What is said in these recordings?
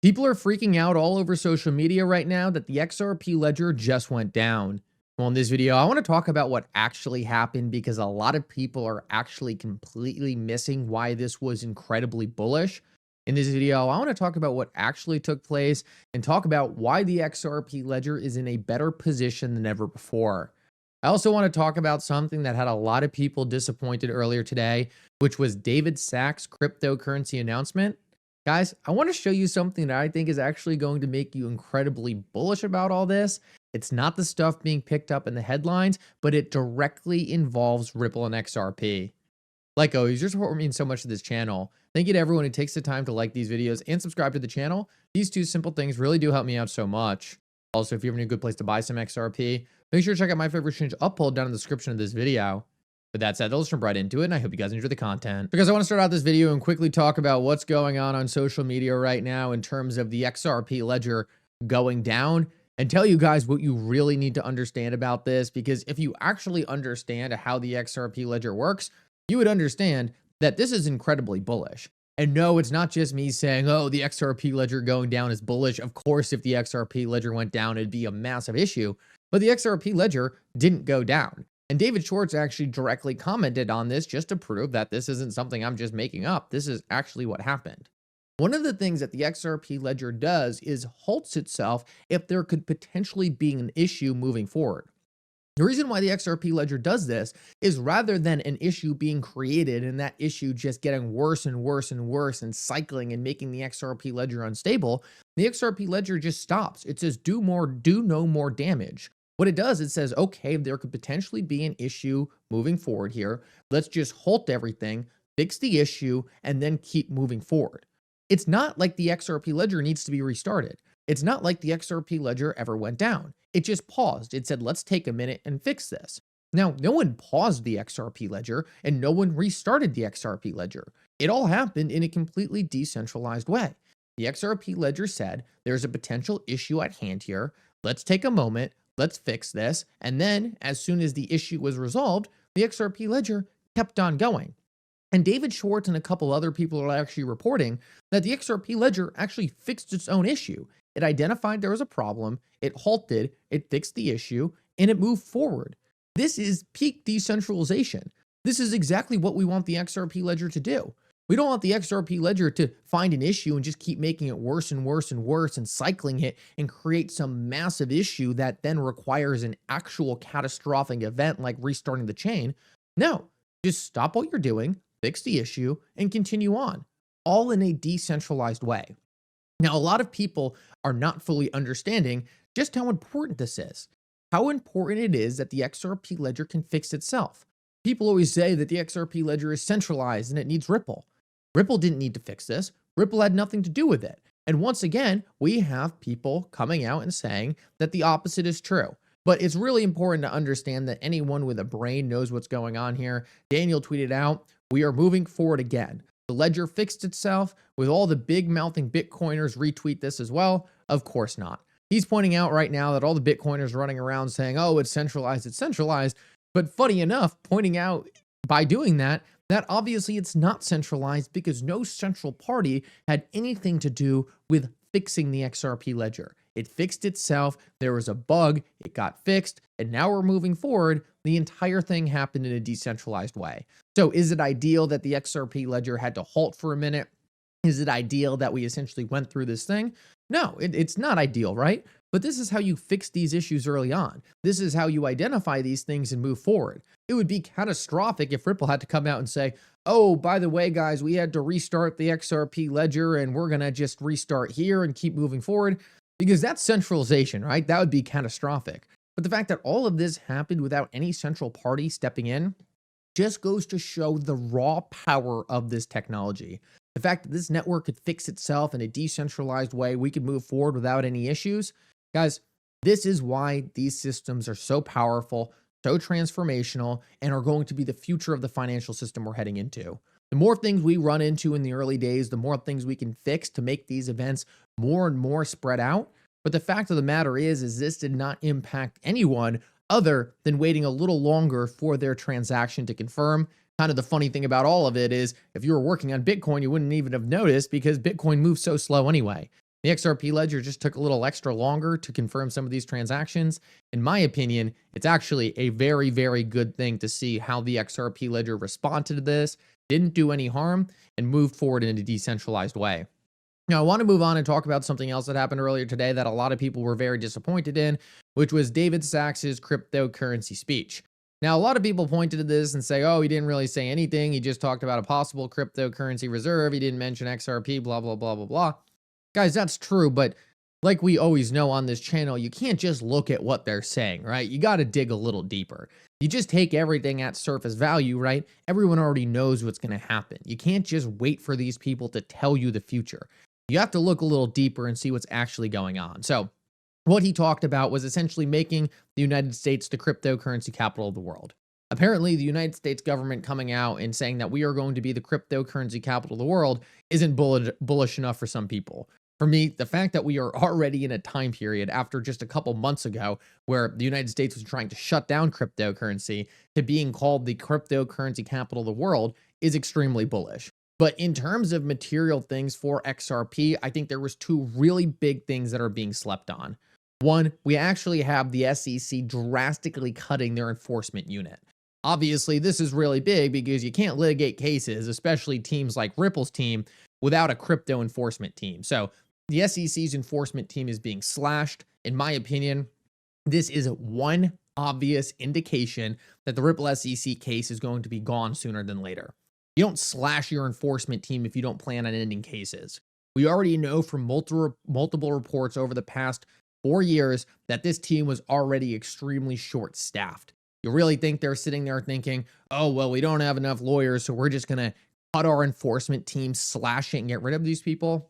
People are freaking out all over social media right now that the XRP ledger just went down. Well, in this video, I want to talk about what actually happened because a lot of people are actually completely missing why this was incredibly bullish. In this video, I want to talk about what actually took place and talk about why the XRP ledger is in a better position than ever before. I also want to talk about something that had a lot of people disappointed earlier today, which was David Sacks' cryptocurrency announcement. Guys, I want to show you something that I think is actually going to make you incredibly bullish about all this. It's not the stuff being picked up in the headlines, but it directly involves Ripple and XRP. Like always, your support means so much to this channel. Thank you to everyone who takes the time to like these videos and subscribe to the channel. These two simple things really do help me out so much. Also, if you have any good place to buy some XRP, make sure to check out my favorite exchange uphold down in the description of this video. With that said, let's jump right into it, and I hope you guys enjoy the content. Because I want to start out this video and quickly talk about what's going on social media right now in terms of the XRP ledger going down, and tell you guys what you really need to understand about this, because if you actually understand how the XRP ledger works, you would understand that this is incredibly bullish. And no, it's not just me saying, oh, the XRP ledger going down is bullish. Of course, if the XRP ledger went down, it'd be a massive issue. But the XRP ledger didn't go down. And David Schwartz actually directly commented on this just to prove that this isn't something I'm just making up. This is actually what happened. One of the things that the XRP ledger does is halts itself if there could potentially be an issue moving forward. The reason why the XRP ledger does this is rather than an issue being created and that issue just getting worse and worse and worse and cycling and making the XRP ledger unstable, the XRP ledger just stops. It says do no more damage. What it does, it says, okay, there could potentially be an issue moving forward here. Let's just halt everything, fix the issue, and then keep moving forward. It's not like the XRP ledger needs to be restarted. It's not like the XRP ledger ever went down. It just paused. It said, let's take a minute and fix this. Now, no one paused the XRP ledger and no one restarted the XRP ledger. It all happened in a completely decentralized way. The XRP ledger said, there's a potential issue at hand here. Let's take a moment. Let's fix this. And then as soon as the issue was resolved, the XRP ledger kept on going. And David Schwartz and a couple other people are actually reporting that the XRP ledger actually fixed its own issue. It identified there was a problem, it halted, it fixed the issue, and it moved forward. This is peak decentralization. This is exactly what we want the XRP ledger to do. We don't want the XRP ledger to find an issue and just keep making it worse and worse and worse and cycling it and create some massive issue that then requires an actual catastrophic event like restarting the chain. No, just stop what you're doing, fix the issue, and continue on, all in a decentralized way. Now, a lot of people are not fully understanding just how important this is, how important it is that the XRP ledger can fix itself. People always say that the XRP ledger is centralized and it needs Ripple. Ripple didn't need to fix this. Ripple had nothing to do with it. And once again, we have people coming out and saying that the opposite is true. But it's really important to understand that anyone with a brain knows what's going on here. Daniel tweeted out, we are moving forward again. The ledger fixed itself. With all the big mouthing Bitcoiners retweet this as well? Of course not. He's pointing out right now that all the Bitcoiners running around saying, oh, it's centralized, it's centralized. But funny enough, pointing out by doing that obviously it's not centralized because no central party had anything to do with fixing the XRP ledger. It fixed itself. There was a bug. It got fixed. And now we're moving forward. The entire thing happened in a decentralized way. So is it ideal that the XRP ledger had to halt for a minute? Is it ideal that we essentially went through this thing? No, it's not ideal, right? But this is how you fix these issues early on. This is how you identify these things and move forward. It would be catastrophic if Ripple had to come out and say, oh, by the way, guys, we had to restart the XRP ledger and we're going to just restart here and keep moving forward, because that's centralization, right? That would be catastrophic. But the fact that all of this happened without any central party stepping in just goes to show the raw power of this technology. The fact that this network could fix itself in a decentralized way, we could move forward without any issues. Guys, this is why these systems are so powerful, so transformational, and are going to be the future of the financial system we're heading into. The more things we run into in the early days, the more things we can fix to make these events more and more spread out. But the fact of the matter is this did not impact anyone other than waiting a little longer for their transaction to confirm. Kind of the funny thing about all of it is if you were working on Bitcoin, you wouldn't even have noticed because Bitcoin moves so slow anyway. The XRP ledger just took a little extra longer to confirm some of these transactions. In my opinion, it's actually a very, very good thing to see how the XRP ledger responded to this, didn't do any harm, and moved forward in a decentralized way. Now, I want to move on and talk about something else that happened earlier today that a lot of people were very disappointed in, which was David Sacks's cryptocurrency speech. Now, a lot of people pointed to this and say, oh, he didn't really say anything. He just talked about a possible cryptocurrency reserve. He didn't mention XRP, blah, blah, blah, blah, blah. Guys, that's true, but like we always know on this channel, you can't just look at what they're saying, right? You got to dig a little deeper. You just take everything at surface value, right? Everyone already knows what's going to happen. You can't just wait for these people to tell you the future. You have to look a little deeper and see what's actually going on. So what he talked about was essentially making the United States the cryptocurrency capital of the world. Apparently, the United States government coming out and saying that we are going to be the cryptocurrency capital of the world isn't bullish enough for some people. For me, the fact that we are already in a time period after just a couple months ago where the United States was trying to shut down cryptocurrency to being called the cryptocurrency capital of the world is extremely bullish. But in terms of material things for XRP, I think there was two really big things that are being slept on. One, we actually have the SEC drastically cutting their enforcement unit. Obviously, this is really big because you can't litigate cases, especially teams like Ripple's team, without a crypto enforcement team. So the SEC's enforcement team is being slashed. In my opinion, this is one obvious indication that the Ripple SEC case is going to be gone sooner than later. You don't slash your enforcement team if you don't plan on ending cases. We already know from multiple reports over the past 4 years that this team was already extremely short-staffed. You really think they're sitting there thinking, oh, well, we don't have enough lawyers, so we're just going to cut our enforcement team, slash it, and get rid of these people?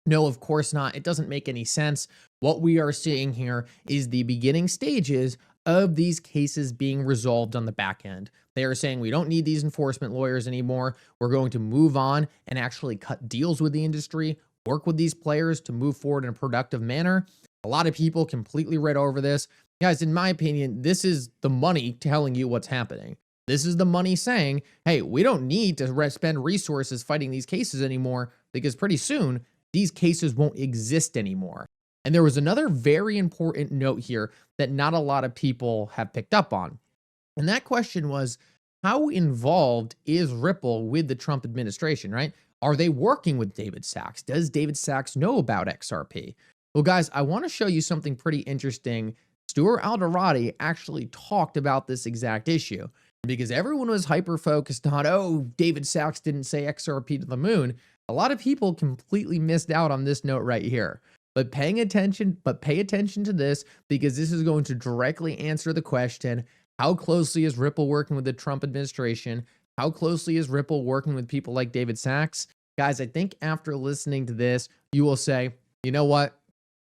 No, of course not. It doesn't make any sense. What we are seeing here is the beginning stages of these cases being resolved on the back end. They are saying we don't need these enforcement lawyers anymore. We're going to move on and actually cut deals with the industry, work with these players to move forward in a productive manner. A lot of people completely read over this. Guys, in my opinion, this is the money telling you what's happening. This is the money saying, hey, we don't need to spend resources fighting these cases anymore because pretty soon these cases won't exist anymore. And there was another very important note here that not a lot of people have picked up on. And that question was, how involved is Ripple with the Trump administration, right? Are they working with David Sacks? Does David Sacks know about XRP? Well, guys, I want to show you something pretty interesting. Stuart Alderati actually talked about this exact issue because everyone was hyper-focused on, oh, David Sacks didn't say XRP to the moon. A lot of people completely missed out on this note right here. But pay attention to this because this is going to directly answer the question, how closely is Ripple working with the Trump administration? How closely is Ripple working with people like David Sacks? Guys, I think after listening to this, you will say, you know what?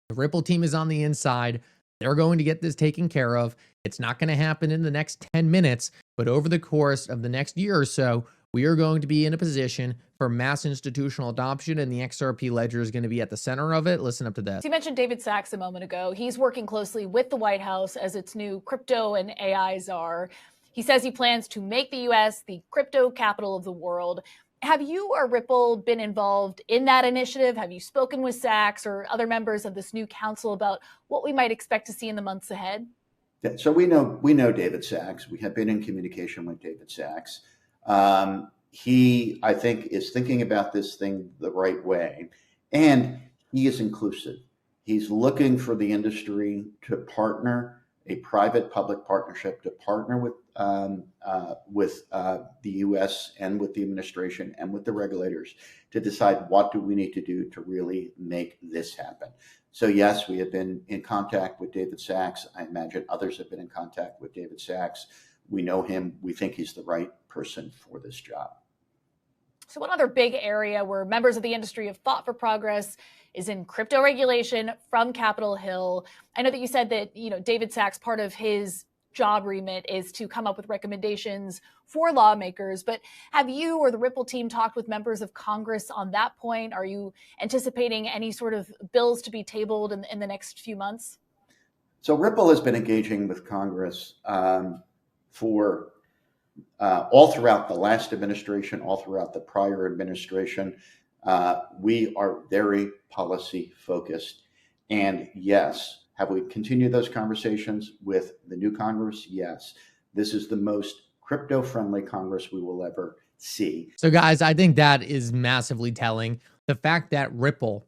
The Ripple team is on the inside. They're going to get this taken care of. It's not going to happen in the next 10 minutes, but over the course of the next year or so, we are going to be in a position for mass institutional adoption, and the XRP ledger is going to be at the center of it. Listen up to this. You mentioned David Sacks a moment ago. He's working closely with the White House as its new crypto and AI czar. He says he plans to make the U.S. the crypto capital of the world. Have you or Ripple been involved in that initiative? Have you spoken with Sacks or other members of this new council about what we might expect to see in the months ahead? So we know David Sacks. We have been in communication with David Sacks. He, I think, is thinking about this thing the right way, and he is inclusive. He's looking for the industry to partner, a private-public partnership, to partner with the U.S. and with the administration and with the regulators to decide what do we need to do to really make this happen. So yes, we have been in contact with David Sacks. I imagine others have been in contact with David Sacks. We know him. We think he's the right person for this job. So one other big area where members of the industry have fought for progress is in crypto regulation from Capitol Hill. I know that you said that, David Sacks, part of his job remit is to come up with recommendations for lawmakers. But have you or the Ripple team talked with members of Congress on that point? Are you anticipating any sort of bills to be tabled in the next few months? So Ripple has been engaging with Congress for all throughout the last administration, all throughout the prior administration. We are very policy focused. And yes, have we continued those conversations with the new Congress? Yes. This is the most crypto friendly Congress we will ever see. So guys, I think that is massively telling. The fact that Ripple,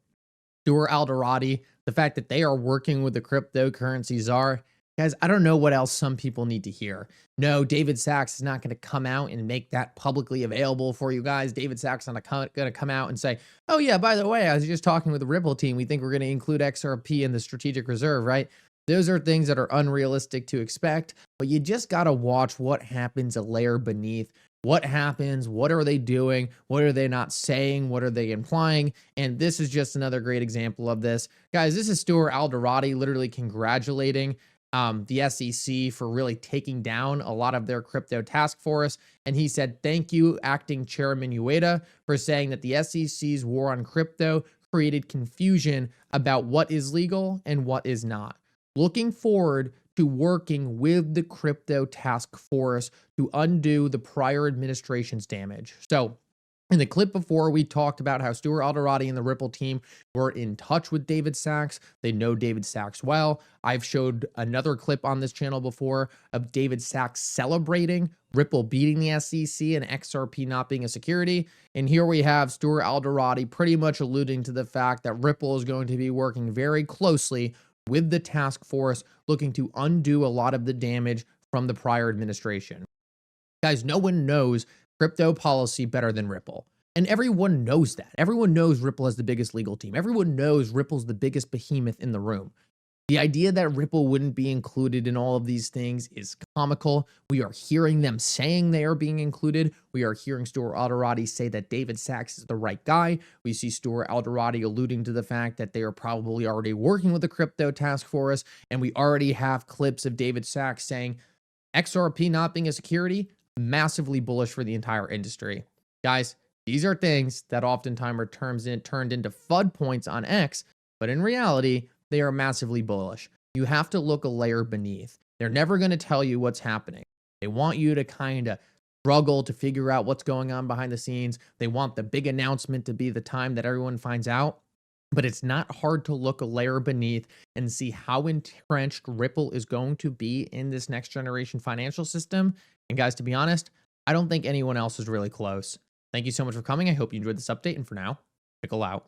Stuart Alderati, the fact that they are working with the cryptocurrency czar, guys, I don't know what else some people need to hear. No, David Sachs is not going to come out and make that publicly available for you guys. David Sachs is not going to come out and say, oh yeah, by the way, I was just talking with the Ripple team. We think we're going to include XRP in the strategic reserve, right? Those are things that are unrealistic to expect, but you just got to watch what happens a layer beneath. What happens? What are they doing? What are they not saying? What are they implying? And this is just another great example of this. Guys, this is Stuart Alderati literally congratulating the SEC for really taking down a lot of their crypto task force. And he said, thank you, Acting Chairman Ueda, for saying that the SEC's war on crypto created confusion about what is legal and what is not. Looking forward to working with the crypto task force to undo the prior administration's damage. So in the clip before, we talked about how Stuart Alderati and the Ripple team were in touch with David Sachs. They know David Sachs well. I've showed another clip on this channel before of David Sachs celebrating Ripple beating the SEC and XRP not being a security. And here we have Stuart Alderati pretty much alluding to the fact that Ripple is going to be working very closely with the task force, looking to undo a lot of the damage from the prior administration. Guys, no one knows crypto policy better than Ripple. And everyone knows that. Everyone knows Ripple has the biggest legal team. Everyone knows Ripple's the biggest behemoth in the room. The idea that Ripple wouldn't be included in all of these things is comical. We are hearing them saying they are being included. We are hearing Stuart Alderati say that David Sachs is the right guy. We see Stuart Alderati alluding to the fact that they are probably already working with the crypto task force. And we already have clips of David Sachs saying XRP not being a security, massively bullish for the entire industry. Guys, these are things that oftentimes are turned into FUD points on X, but in reality, they are massively bullish. You have to look a layer beneath. They're never going to tell you what's happening. They want you to kind of struggle to figure out what's going on behind the scenes. They want the big announcement to be the time that everyone finds out. But it's not hard to look a layer beneath and see how entrenched Ripple is going to be in this next generation financial system. And guys, to be honest, I don't think anyone else is really close. Thank you so much for coming. I hope you enjoyed this update. And for now, Mickle out.